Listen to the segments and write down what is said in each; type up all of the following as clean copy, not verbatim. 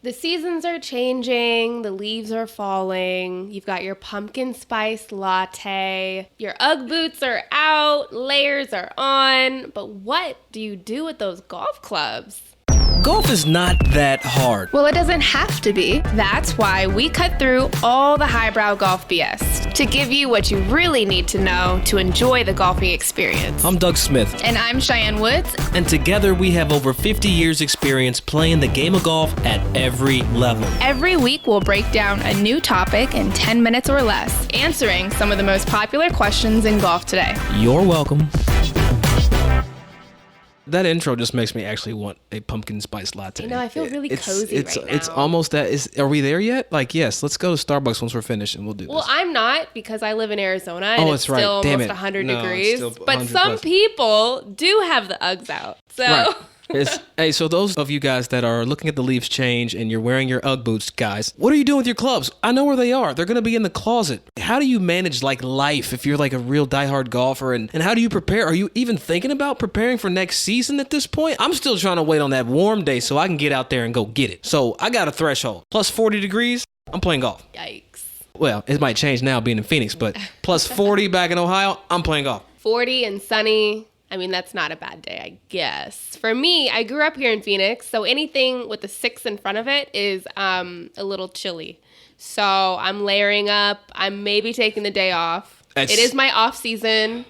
The seasons are changing, the leaves are falling, you've got your pumpkin spice latte, your Ugg boots are out, layers are on, but what do you do with those golf clubs? Golf is not that hard. Well, it doesn't have to be. That's why we cut through all the highbrow golf BS to give you what you really need to know to enjoy the golfing experience. I'm Doug Smith. And I'm Cheyenne Woods. And together we have over 50 years experience playing the game of golf at every level. Every week we'll break down a new topic in 10 minutes or less, answering some of the most popular questions in golf today. You're welcome. That intro just makes me actually want a pumpkin spice latte. You know, I feel really cozy right now. It's almost that. Are we there yet? Like, yes, let's go to Starbucks once we're finished and we'll do this. Well, I'm not because I live in Arizona and it's still almost 100 degrees. But some people do have the Uggs out. So... Right. Hey, so those of you guys that are looking at the leaves change and you're wearing your Ugg boots, guys, what are you doing with your clubs? I know where they are. They're going to be in the closet. How do you manage like life if you're like a real diehard golfer? And how do you prepare? Are you even thinking about preparing for next season at this point? I'm still trying to wait on that warm day so I can get out there and go get it. So I got a threshold. Plus 40 degrees, I'm playing golf. Yikes. Well, it might change now being in Phoenix, but plus 40 back in Ohio, I'm playing golf. 40 and sunny. I mean, that's not a bad day, I guess. For me, I grew up here in Phoenix, so anything with a 6 in front of it is a little chilly. So I'm layering up. I'm maybe taking the day off. It is my off season.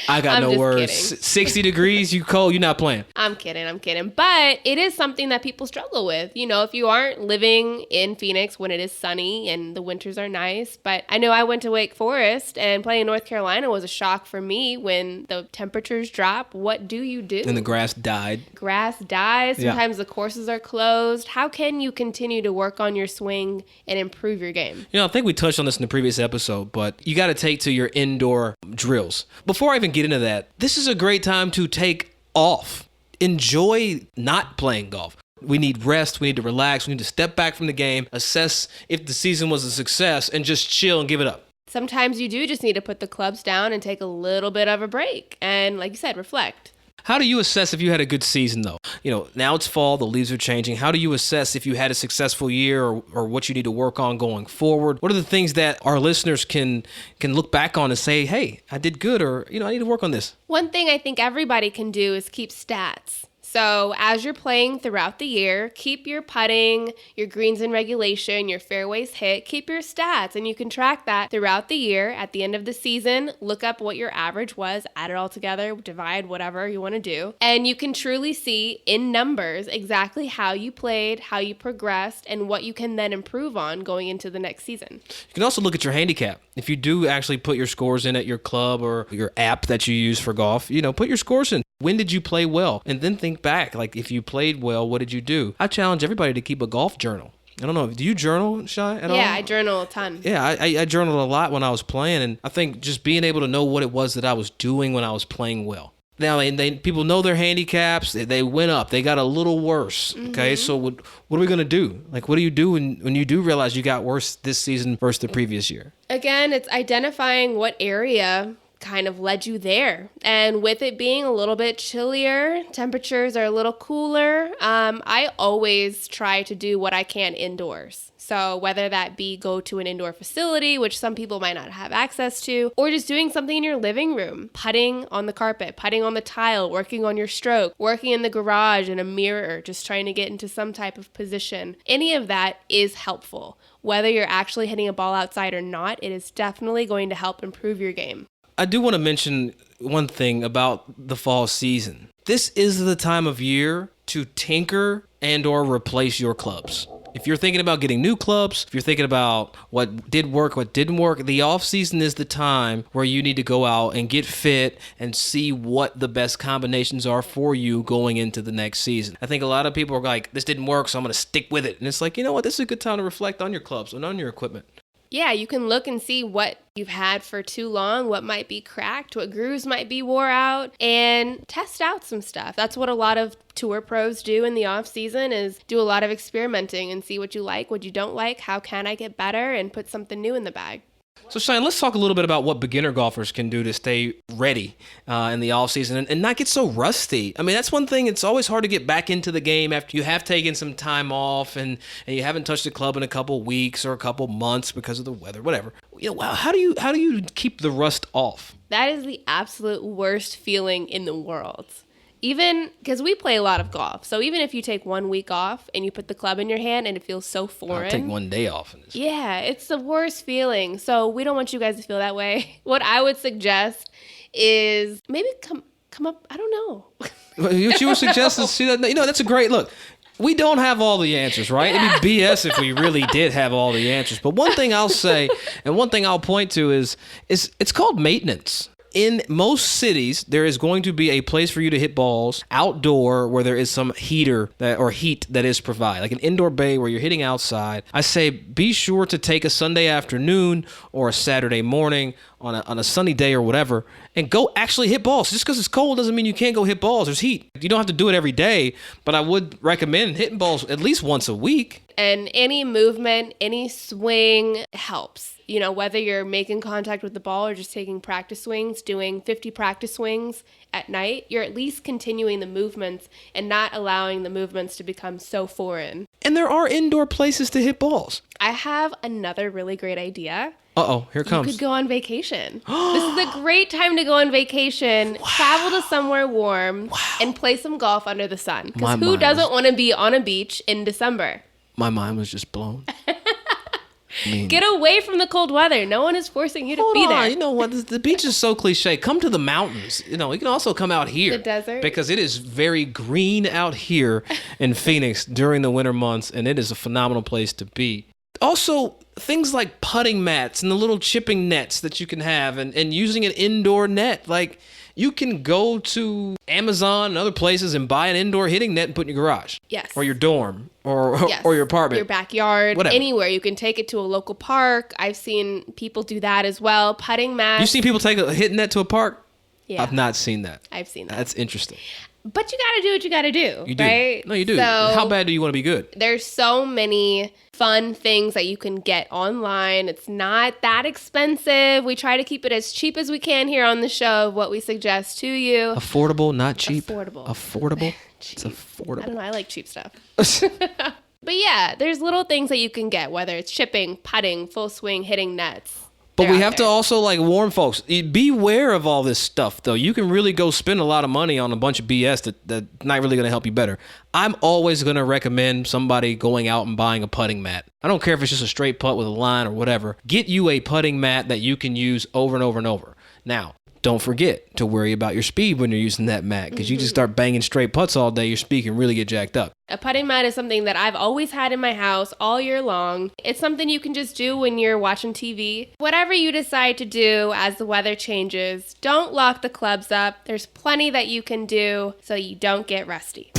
I got no words. 60 degrees, you cold, you're not playing. I'm kidding. But it is something that people struggle with. You know, if you aren't living in Phoenix when it is sunny and the winters are nice. But I know I went to Wake Forest and playing in North Carolina was a shock for me when the temperatures drop. What do you do? And the grass died. Grass dies. Sometimes the courses are closed. How can you continue to work on your swing and improve your game? You know, I think we touched on this in the previous episode, but you got to take to your indoor drills. Before I even get into that, this is a great time to take off. Enjoy not playing golf. We need rest. We need to relax. We need to step back from the game, assess if the season was a success, and just chill and give it up. Sometimes you do just need to put the clubs down and take a little bit of a break. And like you said, reflect. How do you assess if you had a good season, though? You know, now it's fall, the leaves are changing. How do you assess if you had a successful year or what you need to work on going forward? What are the things that our listeners can look back on and say, hey, I did good, or, you know, I need to work on this? One thing I think everybody can do is keep stats. So as you're playing throughout the year, keep your putting, your greens in regulation, your fairways hit, keep your stats, and you can track that throughout the year. At the end of the season, look up what your average was, add it all together, divide whatever you want to do, and you can truly see in numbers exactly how you played, how you progressed, and what you can then improve on going into the next season. You can also look at your handicap. If you do actually put your scores in at your club or your app that you use for golf, you know, put your scores in. When did you play well? And then think back, like if you played well, what did you do? I challenge everybody to keep a golf journal. I don't know. Do you journal, Shy, at all? Yeah, I journal a ton. Yeah, I journaled a lot when I was playing, and I think just being able to know what it was that I was doing when I was playing well. Now, people know their handicaps. They went up. They got a little worse. Okay, so what are we going to do? Like, what do you do when you do realize you got worse this season versus the previous year? Again, it's identifying what area kind of led you there. And with it being a little bit chillier, temperatures are a little cooler, I always try to do what I can indoors. So whether that be go to an indoor facility, which some people might not have access to, or just doing something in your living room, putting on the carpet, putting on the tile, working on your stroke, working in the garage in a mirror, just trying to get into some type of position. Any of that is helpful. Whether you're actually hitting a ball outside or not, it is definitely going to help improve your game. I do want to mention one thing about the fall season. This is the time of year to tinker and or replace your clubs. If you're thinking about getting new clubs, if you're thinking about what did work, what didn't work, the off season is the time where you need to go out and get fit and see what the best combinations are for you going into the next season. I think a lot of people are like, this didn't work, so I'm going to stick with it. And it's like, you know what? This is a good time to reflect on your clubs and on your equipment. Yeah, you can look and see what you've had for too long, what might be cracked, what grooves might be wore out, and test out some stuff. That's what a lot of tour pros do in the off season, is do a lot of experimenting and see what you like, what you don't like, how can I get better, and put something new in the bag. So, Cheyenne, let's talk a little bit about what beginner golfers can do to stay ready in the offseason and not get so rusty. I mean, that's one thing. It's always hard to get back into the game after you have taken some time off and you haven't touched the club in a couple weeks or a couple months because of the weather, whatever. How do you keep the rust off? That is the absolute worst feeling in the world. Even because we play a lot of golf. So even if you take 1 week off and you put the club in your hand and it feels so foreign. I'll take 1 day off. Yeah, it's the worst feeling. So we don't want you guys to feel that way. What I would suggest is maybe come up. I don't know. What you would suggest is see that. That's a great look. We don't have all the answers, right? It'd be BS if we really did have all the answers. But one thing I'll say and one thing I'll point to is it's called maintenance. In most cities, there is going to be a place for you to hit balls outdoor where there is some heat that is provided, like an indoor bay where you're hitting outside. I say be sure to take a Sunday afternoon or a Saturday morning on a sunny day or whatever and go actually hit balls. Just because it's cold doesn't mean you can't go hit balls. There's heat. You don't have to do it every day, but I would recommend hitting balls at least once a week. And any movement, any swing helps. Whether you're making contact with the ball or just taking practice swings, doing 50 practice swings at night, you're at least continuing the movements and not allowing the movements to become so foreign. And there are indoor places to hit balls. I have another really great idea. Uh-oh, here it comes. You could go on vacation. This is a great time to go on vacation, travel to somewhere warm, and play some golf under the sun. Because who doesn't want to be on a beach in December? My mind was just blown. Get away from the cold weather. No one is forcing you to be there. You know what? The beach is so cliche. Come to the mountains. You can also come out here. The desert. Because it is very green out here in Phoenix during the winter months, and it is a phenomenal place to be. Also, things like putting mats and the little chipping nets that you can have and using an indoor net. Like, you can go to Amazon and other places and buy an indoor hitting net and put in your garage. Yes. Or your dorm or your apartment. Your backyard. Whatever. Anywhere. You can take it to a local park. I've seen people do that as well. Putting mats. You seen people take a hitting net to a park? Yeah. I've not seen that. I've seen that. That's interesting. But you got to do what you got to do. You do. Right? No, you do. So, how bad do you want to be good? There's so many fun things that you can get online. It's not that expensive. We try to keep it as cheap as we can here on the show of what we suggest to you. Affordable, not cheap. Affordable. It's affordable. I don't know. I like cheap stuff. But yeah, there's little things that you can get, whether it's chipping, putting, full swing, hitting nets. But we have to also warn folks, beware of all this stuff, though. You can really go spend a lot of money on a bunch of BS that's not really going to help you better. I'm always going to recommend somebody going out and buying a putting mat. I don't care if it's just a straight putt with a line or whatever. Get you a putting mat that you can use over and over and over. Now, don't forget to worry about your speed when you're using that mat, because you just start banging straight putts all day, your speed can really get jacked up. A putting mat is something that I've always had in my house all year long. It's something you can just do when you're watching TV. Whatever you decide to do as the weather changes, don't lock the clubs up. There's plenty that you can do so you don't get rusty.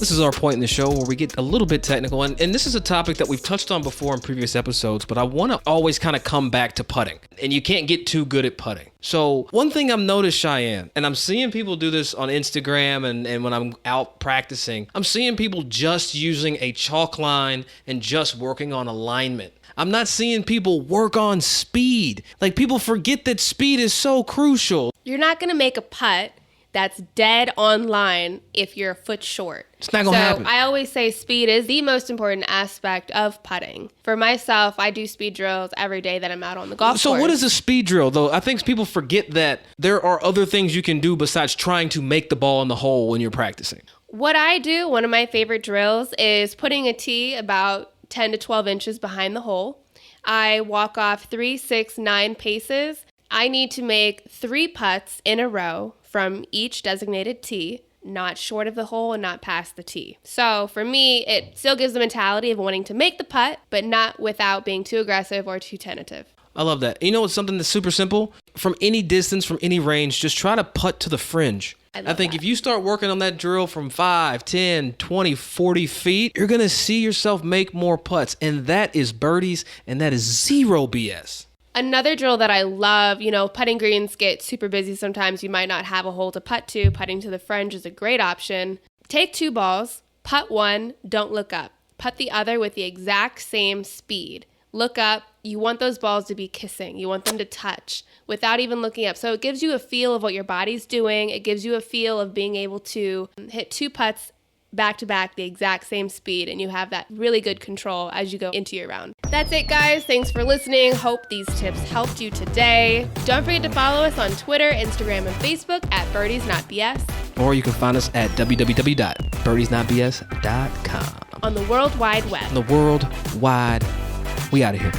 This is our point in the show where we get a little bit technical, and this is a topic that we've touched on before in previous episodes, but I want to always kind of come back to putting, and you can't get too good at putting. So one thing I've noticed, Cheyenne, and I'm seeing people do this on Instagram and when I'm out practicing, I'm seeing people just using a chalk line and just working on alignment. I'm not seeing people work on speed. Like, people forget that speed is so crucial. You're not going to make a putt that's dead on line if you're a foot short. It's not going to happen. I always say speed is the most important aspect of putting. For myself, I do speed drills every day that I'm out on the golf course. So what is a speed drill, though? I think people forget that there are other things you can do besides trying to make the ball in the hole when you're practicing. What I do, one of my favorite drills, is putting a tee about 10 to 12 inches behind the hole. I walk off 3, 6, 9 paces. I need to make 3 putts in a row from each designated tee, not short of the hole and not past the tee. So for me, it still gives the mentality of wanting to make the putt, but not without being too aggressive or too tentative. I love that. You know what's something that's super simple? From any distance, from any range, just try to putt to the fringe. I think if you start working on that drill from 5, 10, 20, 40 feet, you're going to see yourself make more putts. And that is birdies, and that is zero BS. Another drill that I love, putting greens get super busy sometimes. You might not have a hole to putt to. Putting to the fringe is a great option. Take 2 balls, putt 1, don't look up. Putt the other with the exact same speed. Look up. You want those balls to be kissing. You want them to touch without even looking up. So it gives you a feel of what your body's doing. It gives you a feel of being able to hit 2 putts back to back the exact same speed, and you have that really good control as you go into your round. That's it, guys. Thanks for listening. Hope these tips helped you today. Don't forget to follow us on Twitter, Instagram, and Facebook at Birdies Not BS. Or you can find us at www.birdiesnotbs.com. On the World Wide Web. The World Wide. We out of here.